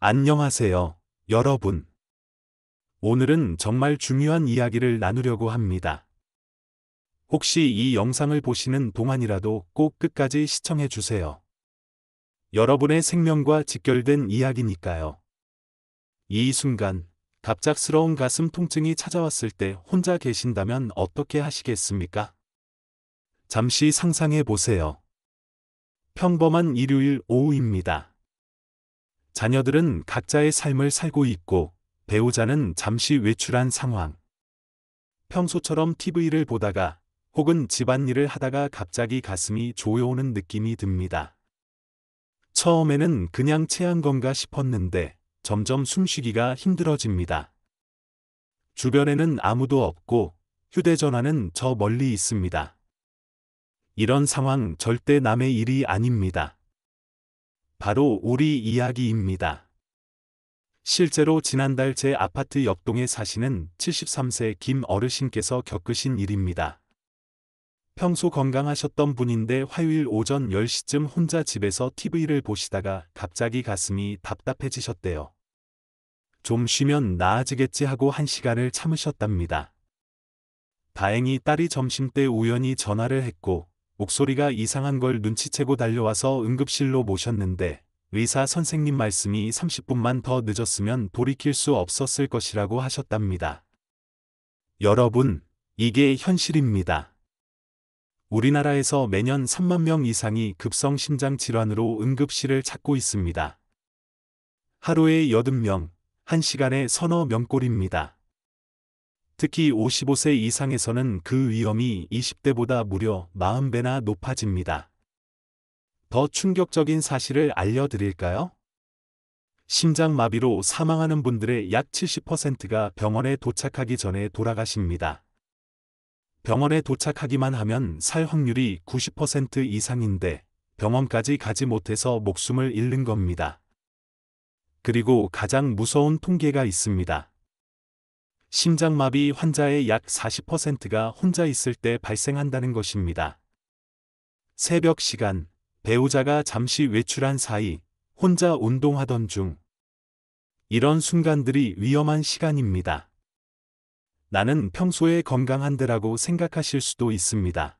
안녕하세요, 여러분. 오늘은 정말 중요한 이야기를 나누려고 합니다. 혹시 이 영상을 보시는 동안이라도 꼭 끝까지 시청해 주세요. 여러분의 생명과 직결된 이야기니까요. 이 순간, 갑작스러운 가슴 통증이 찾아왔을 때 혼자 계신다면 어떻게 하시겠습니까? 잠시 상상해 보세요. 평범한 일요일 오후입니다. 자녀들은 각자의 삶을 살고 있고, 배우자는 잠시 외출한 상황. 평소처럼 TV를 보다가 혹은 집안일을 하다가 갑자기 가슴이 조여오는 느낌이 듭니다. 처음에는 그냥 체한 건가 싶었는데 점점 숨쉬기가 힘들어집니다. 주변에는 아무도 없고 휴대전화는 저 멀리 있습니다. 이런 상황 절대 남의 일이 아닙니다. 바로 우리 이야기입니다. 실제로 지난달 제 아파트 옆동에 사시는 73세 김 어르신께서 겪으신 일입니다. 평소 건강하셨던 분인데 화요일 오전 10시쯤 혼자 집에서 TV를 보시다가 갑자기 가슴이 답답해지셨대요. 좀 쉬면 나아지겠지 하고 1시간을 참으셨답니다. 다행히 딸이 점심때 우연히 전화를 했고 목소리가 이상한 걸 눈치채고 달려와서 응급실로 모셨는데 의사 선생님 말씀이 30분만 더 늦었으면 돌이킬 수 없었을 것이라고 하셨답니다. 여러분, 이게 현실입니다. 우리나라에서 매년 3만 명 이상이 급성 심장 질환으로 응급실을 찾고 있습니다. 하루에 80명, 1시간에 서너 명꼴입니다. 특히 55세 이상에서는 그 위험이 20대보다 무려 40배나 높아집니다. 더 충격적인 사실을 알려드릴까요? 심장마비로 사망하는 분들의 약 70%가 병원에 도착하기 전에 돌아가십니다. 병원에 도착하기만 하면 살 확률이 90% 이상인데 병원까지 가지 못해서 목숨을 잃는 겁니다. 그리고 가장 무서운 통계가 있습니다. 심장마비 환자의 약 40%가 혼자 있을 때 발생한다는 것입니다. 새벽 시간, 배우자가 잠시 외출한 사이, 혼자 운동하던 중. 이런 순간들이 위험한 시간입니다. 나는 평소에 건강한데라고 생각하실 수도 있습니다.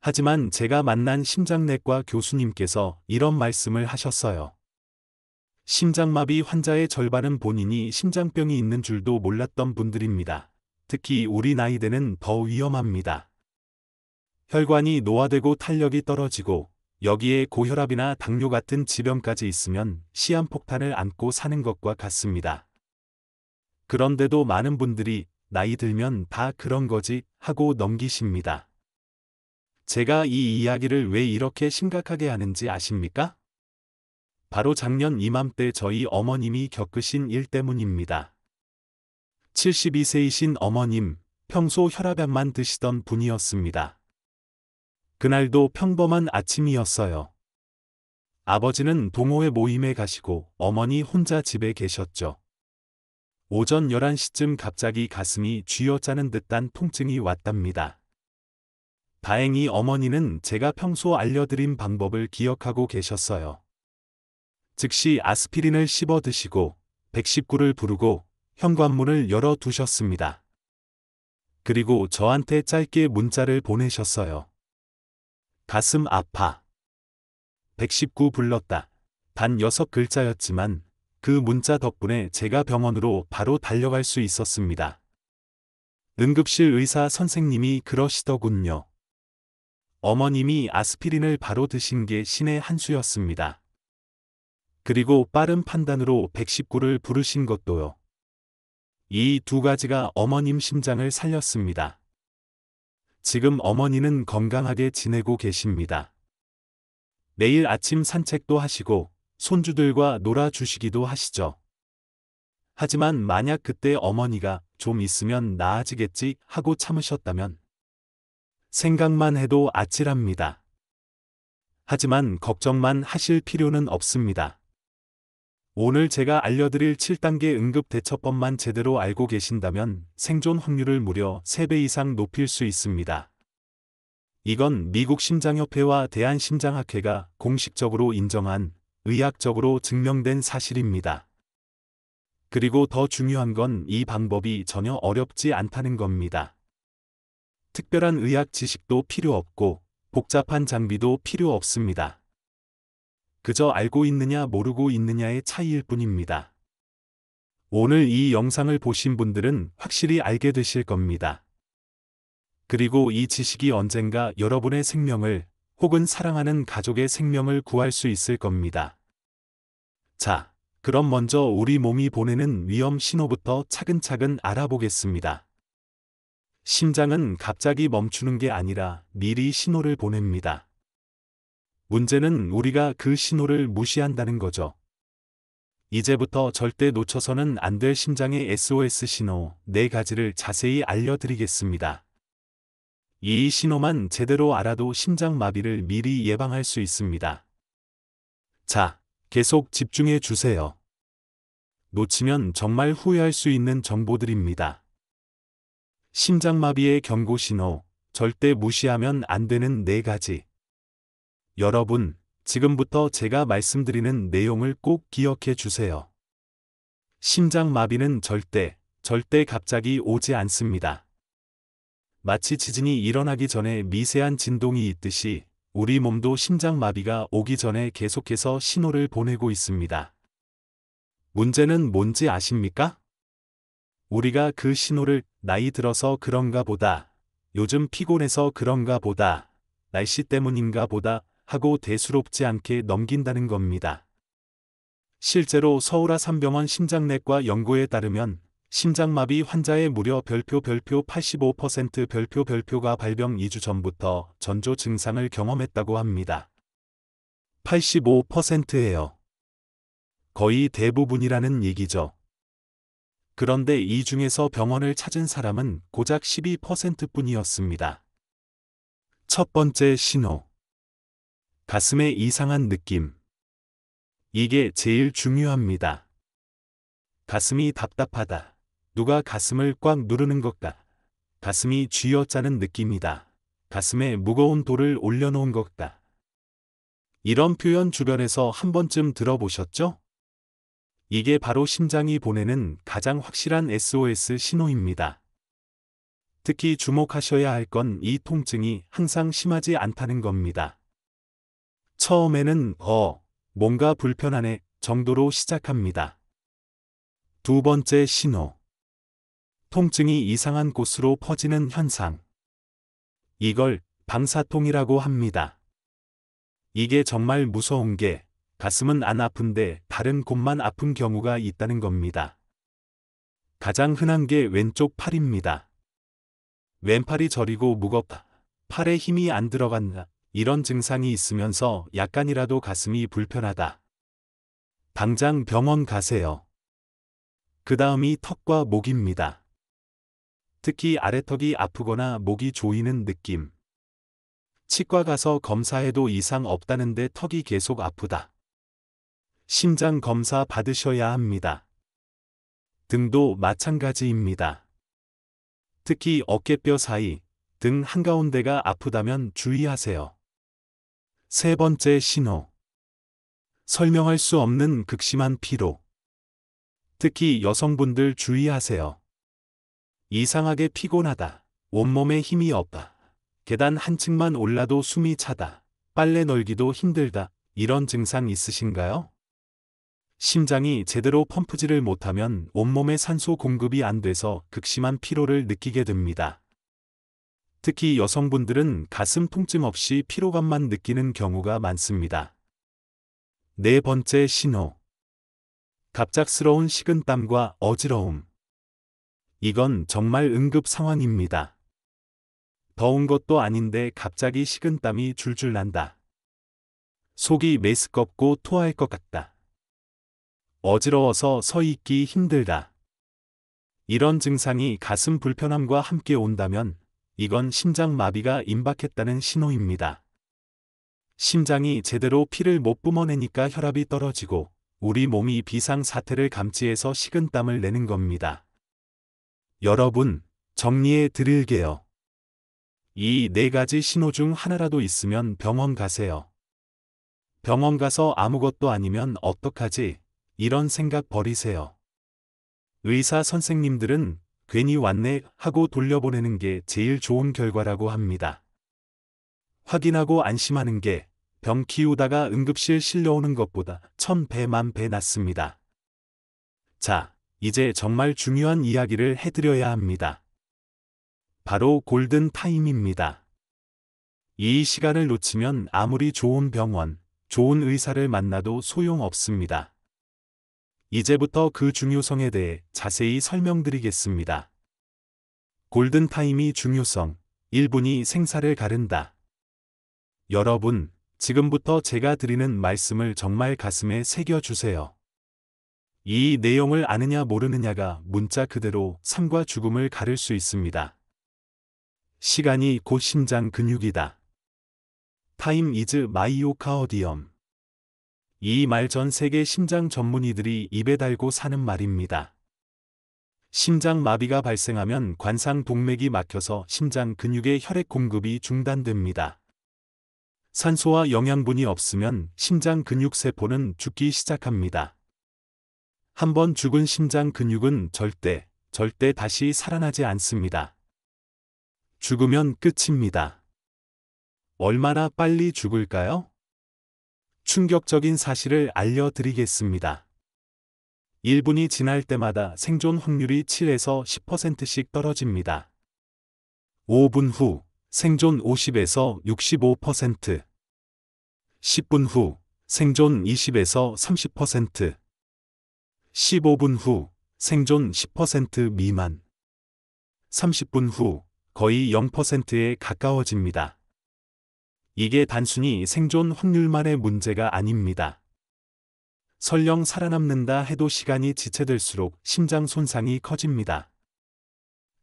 하지만 제가 만난 심장내과 교수님께서 이런 말씀을 하셨어요. 심장마비 환자의 절반은 본인이 심장병이 있는 줄도 몰랐던 분들입니다. 특히 우리 나이대는 더 위험합니다. 혈관이 노화되고 탄력이 떨어지고 여기에 고혈압이나 당뇨 같은 질병까지 있으면 시한폭탄을 안고 사는 것과 같습니다. 그런데도 많은 분들이 나이 들면 다 그런 거지 하고 넘기십니다. 제가 이 이야기를 왜 이렇게 심각하게 하는지 아십니까? 바로 작년 이맘때 저희 어머님이 겪으신 일 때문입니다. 72세이신 어머님, 평소 혈압약만 드시던 분이었습니다. 그날도 평범한 아침이었어요. 아버지는 동호회 모임에 가시고 어머니 혼자 집에 계셨죠. 오전 11시쯤 갑자기 가슴이 쥐어짜는 듯한 통증이 왔답니다. 다행히 어머니는 제가 평소 알려드린 방법을 기억하고 계셨어요. 즉시 아스피린을 씹어 드시고 119를 부르고 현관문을 열어 두셨습니다. 그리고 저한테 짧게 문자를 보내셨어요. 가슴 아파. 119 불렀다. 단 6글자였지만 그 문자 덕분에 제가 병원으로 바로 달려갈 수 있었습니다. 응급실 의사 선생님이 그러시더군요. 어머님이 아스피린을 바로 드신 게 신의 한 수였습니다. 그리고 빠른 판단으로 119를 부르신 것도요. 이 두 가지가 어머님 심장을 살렸습니다. 지금 어머니는 건강하게 지내고 계십니다. 매일 아침 산책도 하시고 손주들과 놀아주시기도 하시죠. 하지만 만약 그때 어머니가 좀 있으면 나아지겠지 하고 참으셨다면 생각만 해도 아찔합니다. 하지만 걱정만 하실 필요는 없습니다. 오늘 제가 알려드릴 7단계 응급대처법만 제대로 알고 계신다면 생존 확률을 무려 3배 이상 높일 수 있습니다. 이건 미국 심장협회와 대한심장학회가 공식적으로 인정한 의학적으로 증명된 사실입니다. 그리고 더 중요한 건 이 방법이 전혀 어렵지 않다는 겁니다. 특별한 의학 지식도 필요 없고 복잡한 장비도 필요 없습니다. 그저 알고 있느냐 모르고 있느냐의 차이일 뿐입니다. 오늘 이 영상을 보신 분들은 확실히 알게 되실 겁니다. 그리고 이 지식이 언젠가 여러분의 생명을 혹은 사랑하는 가족의 생명을 구할 수 있을 겁니다. 자, 그럼 먼저 우리 몸이 보내는 위험 신호부터 차근차근 알아보겠습니다. 심장은 갑자기 멈추는 게 아니라 미리 신호를 보냅니다. 문제는 우리가 그 신호를 무시한다는 거죠. 이제부터 절대 놓쳐서는 안 될 심장의 SOS 신호 4가지를 자세히 알려드리겠습니다. 이 신호만 제대로 알아도 심장마비를 미리 예방할 수 있습니다. 자, 계속 집중해 주세요. 놓치면 정말 후회할 수 있는 정보들입니다. 심장마비의 경고 신호, 절대 무시하면 안 되는 4가지. 여러분, 지금부터 제가 말씀드리는 내용을 꼭 기억해 주세요. 심장마비는 절대 갑자기 오지 않습니다. 마치 지진이 일어나기 전에 미세한 진동이 있듯이 우리 몸도 심장마비가 오기 전에 계속해서 신호를 보내고 있습니다. 문제는 뭔지 아십니까? 우리가 그 신호를 나이 들어서 그런가 보다, 요즘 피곤해서 그런가 보다, 날씨 때문인가 보다 하고 대수롭지 않게 넘긴다는 겁니다. 실제로 서울아산병원 심장내과 연구에 따르면 심장마비 환자의 무려 별표 85% 별표가 발병 2주 전부터 전조 증상을 경험했다고 합니다. 85%예요. 거의 대부분이라는 얘기죠. 그런데 이 중에서 병원을 찾은 사람은 고작 12%뿐이었습니다. 첫 번째 신호. 가슴에 이상한 느낌. 이게 제일 중요합니다. 가슴이 답답하다. 누가 가슴을 꽉 누르는 것 같다. 가슴이 쥐어짜는 느낌이다. 가슴에 무거운 돌을 올려놓은 것 같다. 이런 표현 주변에서 한 번쯤 들어보셨죠? 이게 바로 심장이 보내는 가장 확실한 SOS 신호입니다. 특히 주목하셔야 할 건 이 통증이 항상 심하지 않다는 겁니다. 처음에는 뭔가 불편하네 정도로 시작합니다. 두 번째 신호. 통증이 이상한 곳으로 퍼지는 현상. 이걸 방사통이라고 합니다. 이게 정말 무서운 게 가슴은 안 아픈데 다른 곳만 아픈 경우가 있다는 겁니다. 가장 흔한 게 왼쪽 팔입니다. 왼팔이 저리고 무겁다. 팔에 힘이 안 들어간다. 이런 증상이 있으면서 약간이라도 가슴이 불편하다. 당장 병원 가세요. 그 다음이 턱과 목입니다. 특히 아래턱이 아프거나 목이 조이는 느낌. 치과 가서 검사해도 이상 없다는데 턱이 계속 아프다. 심장 검사 받으셔야 합니다. 등도 마찬가지입니다. 특히 어깨뼈 사이, 등 한가운데가 아프다면 주의하세요. 세 번째 신호. 설명할 수 없는 극심한 피로. 특히 여성분들 주의하세요. 이상하게 피곤하다. 온몸에 힘이 없다. 계단 한 층만 올라도 숨이 차다. 빨래 널기도 힘들다. 이런 증상 있으신가요? 심장이 제대로 펌프질을 못하면 온몸에 산소 공급이 안 돼서 극심한 피로를 느끼게 됩니다. 특히 여성분들은 가슴 통증 없이 피로감만 느끼는 경우가 많습니다. 네 번째 신호. 갑작스러운 식은땀과 어지러움. 이건 정말 응급 상황입니다. 더운 것도 아닌데 갑자기 식은땀이 줄줄 난다. 속이 메스껍고 토할 것 같다. 어지러워서 서 있기 힘들다. 이런 증상이 가슴 불편함과 함께 온다면 이건 심장마비가 임박했다는 신호입니다. 심장이 제대로 피를 못 뿜어내니까 혈압이 떨어지고 우리 몸이 비상사태를 감지해서 식은땀을 내는 겁니다. 여러분, 정리해 드릴게요. 이 4가지 신호 중 하나라도 있으면 병원 가세요. 병원 가서 아무것도 아니면 어떡하지? 이런 생각 버리세요. 의사 선생님들은 괜히 왔네 하고 돌려보내는 게 제일 좋은 결과라고 합니다. 확인하고 안심하는 게 병 키우다가 응급실 실려오는 것보다 1000배 만배 낫습니다. 자, 이제 정말 중요한 이야기를 해드려야 합니다. 바로 골든 타임입니다. 이 시간을 놓치면 아무리 좋은 병원, 좋은 의사를 만나도 소용없습니다. 이제부터 그 중요성에 대해 자세히 설명드리겠습니다. 골든타임이 중요성, 1분이 생사를 가른다. 여러분, 지금부터 제가 드리는 말씀을 정말 가슴에 새겨주세요. 이 내용을 아느냐 모르느냐가 문자 그대로 삶과 죽음을 가를 수 있습니다. 시간이 곧 심장 근육이다. Time is my cardium. 이 말 전 세계 심장 전문의들이 입에 달고 사는 말입니다. 심장 마비가 발생하면 관상 동맥이 막혀서 심장 근육의 혈액 공급이 중단됩니다. 산소와 영양분이 없으면 심장 근육 세포는 죽기 시작합니다. 한번 죽은 심장 근육은 절대 다시 살아나지 않습니다. 죽으면 끝입니다. 얼마나 빨리 죽을까요? 충격적인 사실을 알려드리겠습니다. 1분이 지날 때마다 생존 확률이 7에서 10%씩 떨어집니다. 5분 후 생존 50에서 65%, 10분 후 생존 20에서 30%, 15분 후 생존 10% 미만, 30분 후 거의 0%에 가까워집니다. 이게 단순히 생존 확률만의 문제가 아닙니다. 설령 살아남는다 해도 시간이 지체될수록 심장 손상이 커집니다.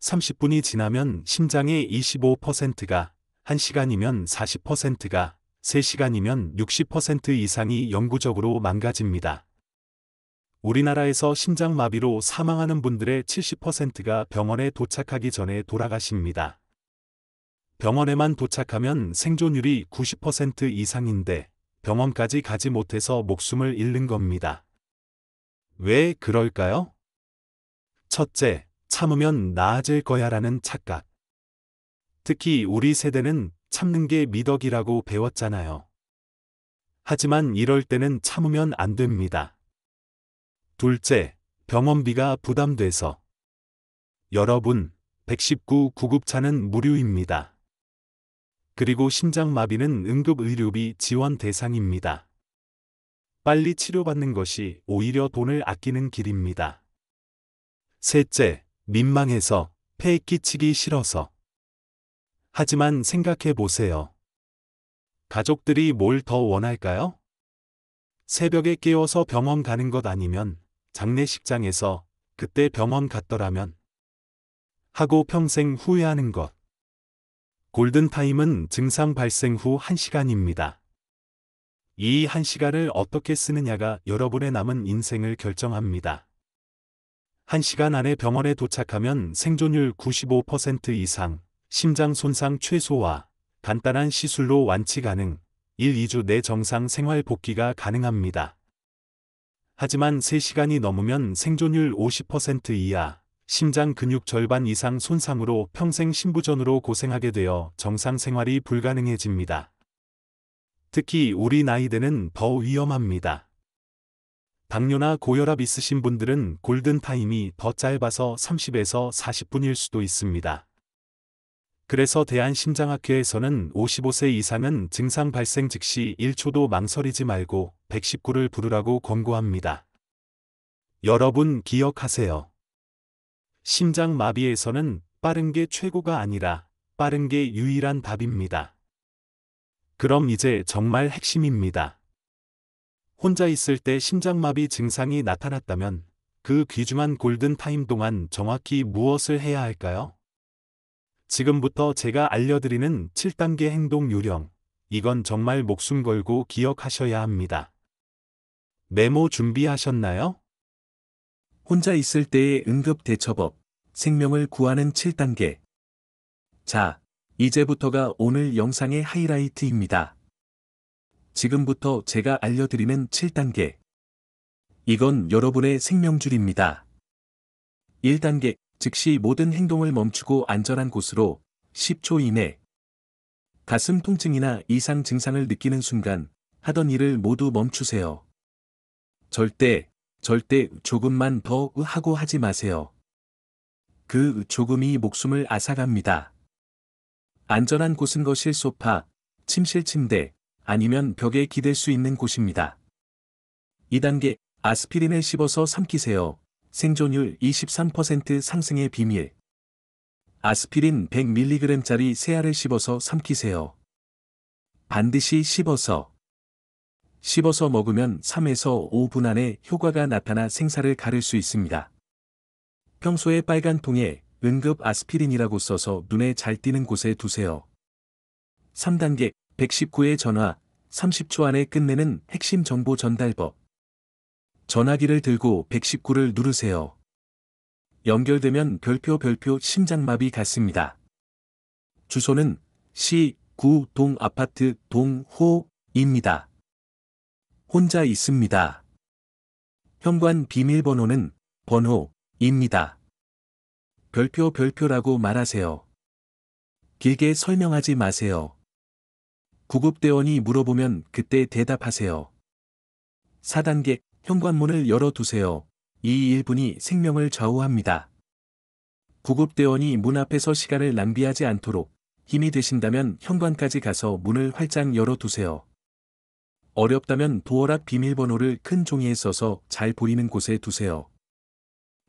30분이 지나면 심장의 25%가, 1시간이면 40%가, 3시간이면 60% 이상이 영구적으로 망가집니다. 우리나라에서 심장마비로 사망하는 분들의 70%가 병원에 도착하기 전에 돌아가십니다. 병원에만 도착하면 생존율이 90% 이상인데 병원까지 가지 못해서 목숨을 잃는 겁니다. 왜 그럴까요? 첫째, 참으면 나아질 거야라는 착각. 특히 우리 세대는 참는 게 미덕이라고 배웠잖아요. 하지만 이럴 때는 참으면 안 됩니다. 둘째, 병원비가 부담돼서. 여러분, 119 구급차는 무료입니다. 그리고 심장마비는 응급의료비 지원 대상입니다. 빨리 치료받는 것이 오히려 돈을 아끼는 길입니다. 셋째, 민망해서, 폐에 끼치기 싫어서. 하지만 생각해 보세요. 가족들이 뭘 더 원할까요? 새벽에 깨워서 병원 가는 것 아니면 장례식장에서 그때 병원 갔더라면 하고 평생 후회하는 것. 골든타임은 증상 발생 후 1시간입니다. 이 1시간을 어떻게 쓰느냐가 여러분의 남은 인생을 결정합니다. 1시간 안에 병원에 도착하면 생존율 95% 이상, 심장 손상 최소화, 간단한 시술로 완치 가능, 1-2주 내 정상 생활 복귀가 가능합니다. 하지만 3시간이 넘으면 생존율 50% 이하, 심장 근육 절반 이상 손상으로 평생 심부전으로 고생하게 되어 정상 생활이 불가능해집니다. 특히 우리 나이대는 더 위험합니다. 당뇨나 고혈압 있으신 분들은 골든타임이 더 짧아서 30에서 40분일 수도 있습니다. 그래서 대한심장학회에서는 55세 이상은 증상 발생 즉시 1초도 망설이지 말고 119를 부르라고 권고합니다. 여러분 기억하세요. 심장마비에서는 빠른 게 최고가 아니라 빠른 게 유일한 답입니다. 그럼 이제 정말 핵심입니다. 혼자 있을 때 심장마비 증상이 나타났다면 그 귀중한 골든타임 동안 정확히 무엇을 해야 할까요? 지금부터 제가 알려드리는 7단계 행동 요령, 이건 정말 목숨 걸고 기억하셔야 합니다. 메모 준비하셨나요? 혼자 있을 때의 응급대처법, 생명을 구하는 7단계. 자, 이제부터가 오늘 영상의 하이라이트입니다. 지금부터 제가 알려드리는 7단계. 이건 여러분의 생명줄입니다. 1단계, 즉시 모든 행동을 멈추고 안전한 곳으로 10초 이내. 가슴 통증이나 이상 증상을 느끼는 순간 하던 일을 모두 멈추세요. 절대 조금만 더 하고 하지 마세요. 그 조금이 목숨을 앗아갑니다. 안전한 곳은 거실 소파, 침실 침대, 아니면 벽에 기댈 수 있는 곳입니다. 2단계, 아스피린을 씹어서 삼키세요. 생존율 23% 상승의 비밀. 아스피린 100mg짜리 세 알을 씹어서 삼키세요. 반드시 씹어서 먹으면 3에서 5분 안에 효과가 나타나 생사를 가를 수 있습니다. 평소에 빨간 통에 응급 아스피린이라고 써서 눈에 잘 띄는 곳에 두세요. 3단계, 119에 전화, 30초 안에 끝내는 핵심 정보 전달법. 전화기를 들고 119를 누르세요. 연결되면 별표 심장마비 갔습니다. 주소는 시, 구, 동 아파트, 동호입니다. 혼자 있습니다. 현관 비밀번호는 번호입니다. 별표라고 말하세요. 길게 설명하지 마세요. 구급대원이 물어보면 그때 대답하세요. 4단계, 현관문을 열어두세요. 이 1분이 생명을 좌우합니다. 구급대원이 문 앞에서 시간을 낭비하지 않도록 힘이 되신다면 현관까지 가서 문을 활짝 열어두세요. 어렵다면 도어락 비밀번호를 큰 종이에 써서 잘 보이는 곳에 두세요.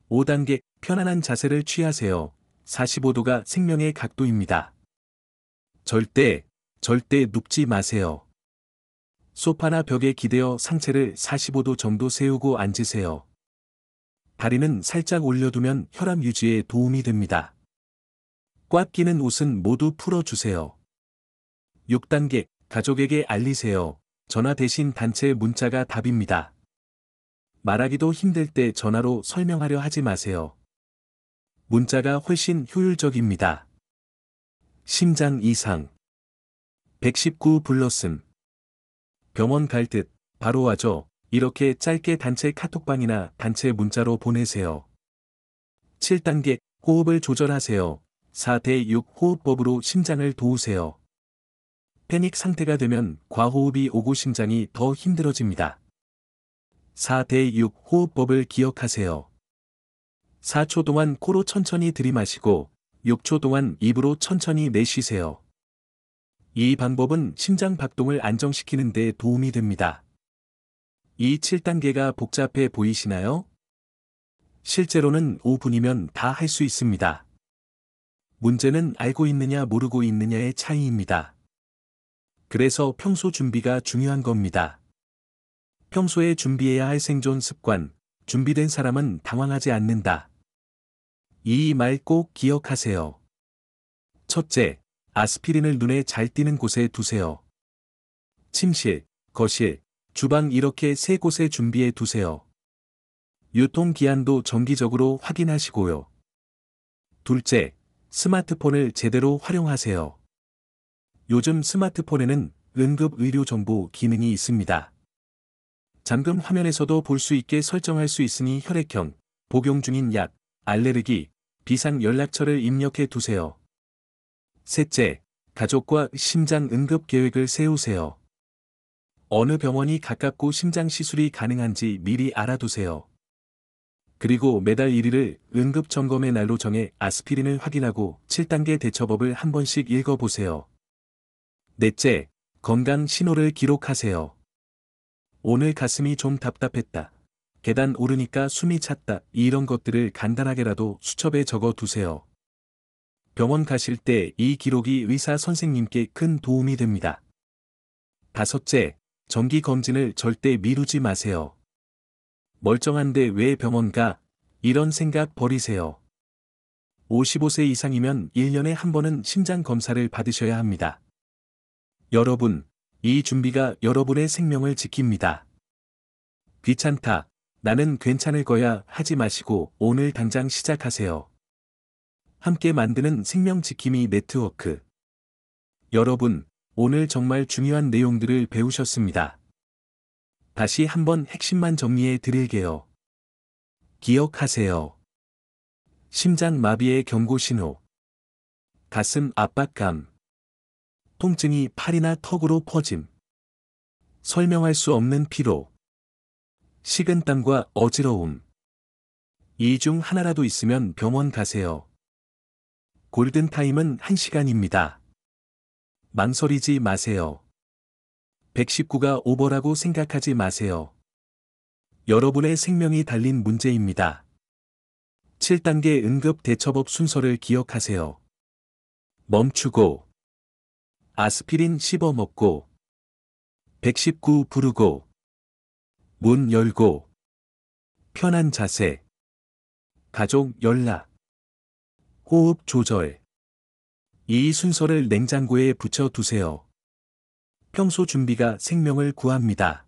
5단계, 편안한 자세를 취하세요. 45도가 생명의 각도입니다. 절대 눕지 마세요. 소파나 벽에 기대어 상체를 45도 정도 세우고 앉으세요. 다리는 살짝 올려두면 혈압 유지에 도움이 됩니다. 꽉 끼는 옷은 모두 풀어주세요. 6단계, 가족에게 알리세요. 전화 대신 단체 문자가 답입니다. 말하기도 힘들 때 전화로 설명하려 하지 마세요. 문자가 훨씬 효율적입니다. 심장 이상. 119 불렀음. 병원 갈 듯, 바로 와줘. 이렇게 짧게 단체 카톡방이나 단체 문자로 보내세요. 7단계, 호흡을 조절하세요. 4대6 호흡법으로 심장을 도우세요. 패닉 상태가 되면 과호흡이 오고 심장이 더 힘들어집니다. 4대6 호흡법을 기억하세요. 4초 동안 코로 천천히 들이마시고 6초 동안 입으로 천천히 내쉬세요. 이 방법은 심장 박동을 안정시키는 데 도움이 됩니다. 이 7단계가 복잡해 보이시나요? 실제로는 5분이면 다 할 수 있습니다. 문제는 알고 있느냐 모르고 있느냐의 차이입니다. 그래서 평소 준비가 중요한 겁니다. 평소에 준비해야 할 생존 습관, 준비된 사람은 당황하지 않는다. 이 말 꼭 기억하세요. 첫째, 아스피린을 눈에 잘 띄는 곳에 두세요. 침실, 거실, 주방 이렇게 세 곳에 준비해 두세요. 유통기한도 정기적으로 확인하시고요. 둘째, 스마트폰을 제대로 활용하세요. 요즘 스마트폰에는 응급의료 정보 기능이 있습니다. 잠금 화면에서도 볼 수 있게 설정할 수 있으니 혈액형, 복용 중인 약, 알레르기, 비상 연락처를 입력해 두세요. 셋째, 가족과 심장 응급 계획을 세우세요. 어느 병원이 가깝고 심장 시술이 가능한지 미리 알아두세요. 그리고 매달 1일을 응급 점검의 날로 정해 아스피린을 확인하고 7단계 대처법을 한 번씩 읽어보세요. 넷째, 건강 신호를 기록하세요. 오늘 가슴이 좀 답답했다. 계단 오르니까 숨이 찼다. 이런 것들을 간단하게라도 수첩에 적어 두세요. 병원 가실 때 이 기록이 의사 선생님께 큰 도움이 됩니다. 다섯째, 정기 검진을 절대 미루지 마세요. 멀쩡한데 왜 병원 가? 이런 생각 버리세요. 55세 이상이면 1년에 한 번은 심장 검사를 받으셔야 합니다. 여러분, 이 준비가 여러분의 생명을 지킵니다. 귀찮다, 나는 괜찮을 거야 하지 마시고 오늘 당장 시작하세요. 함께 만드는 생명 지킴이 네트워크. 여러분, 오늘 정말 중요한 내용들을 배우셨습니다. 다시 한번 핵심만 정리해 드릴게요. 기억하세요. 심장 마비의 경고 신호. 가슴 압박감. 통증이 팔이나 턱으로 퍼짐. 설명할 수 없는 피로. 식은땀과 어지러움. 이 중 하나라도 있으면 병원 가세요. 골든타임은 1시간입니다. 망설이지 마세요. 119가 오버라고 생각하지 마세요. 여러분의 생명이 달린 문제입니다. 7단계 응급대처법 순서를 기억하세요. 멈추고, 아스피린 씹어 먹고, 119 부르고, 문 열고, 편한 자세, 가족 연락, 호흡 조절. 이 순서를 냉장고에 붙여 두세요. 평소 준비가 생명을 구합니다.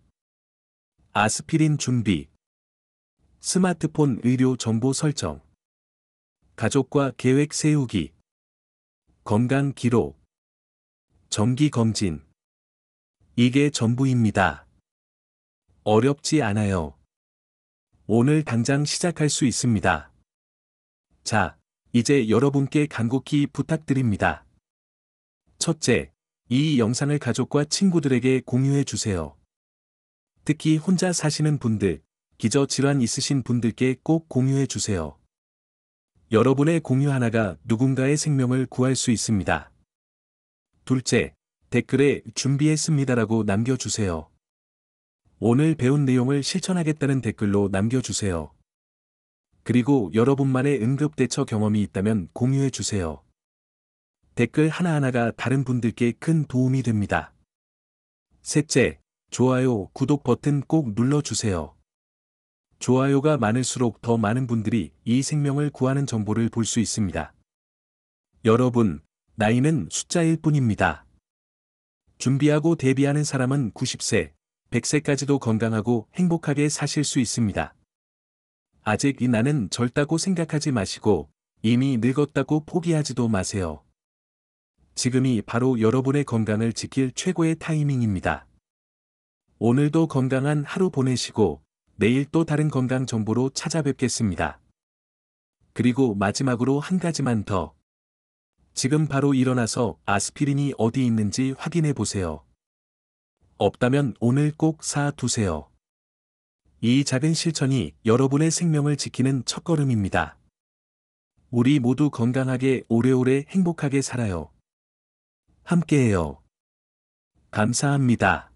아스피린 준비. 스마트폰 의료 정보 설정. 가족과 계획 세우기. 건강 기록. 정기 검진. 이게 전부입니다. 어렵지 않아요. 오늘 당장 시작할 수 있습니다. 자, 이제 여러분께 간곡히 부탁드립니다. 첫째, 이 영상을 가족과 친구들에게 공유해 주세요. 특히 혼자 사시는 분들, 기저질환 있으신 분들께 꼭 공유해 주세요. 여러분의 공유 하나가 누군가의 생명을 구할 수 있습니다. 둘째, 댓글에 준비했습니다라고 남겨주세요. 오늘 배운 내용을 실천하겠다는 댓글로 남겨주세요. 그리고 여러분만의 응급대처 경험이 있다면 공유해 주세요. 댓글 하나하나가 다른 분들께 큰 도움이 됩니다. 셋째, 좋아요, 구독 버튼 꼭 눌러주세요. 좋아요가 많을수록 더 많은 분들이 이 생명을 구하는 정보를 볼 수 있습니다. 여러분, 나이는 숫자일 뿐입니다. 준비하고 대비하는 사람은 90세, 100세까지도 건강하고 행복하게 사실 수 있습니다. 아직 이 나는 젊다고 생각하지 마시고 이미 늙었다고 포기하지도 마세요. 지금이 바로 여러분의 건강을 지킬 최고의 타이밍입니다. 오늘도 건강한 하루 보내시고 내일 또 다른 건강 정보로 찾아뵙겠습니다. 그리고 마지막으로 한 가지만 더. 지금 바로 일어나서 아스피린이 어디 있는지 확인해 보세요. 없다면 오늘 꼭 사 두세요. 이 작은 실천이 여러분의 생명을 지키는 첫걸음입니다. 우리 모두 건강하게 오래오래 행복하게 살아요. 함께해요. 감사합니다.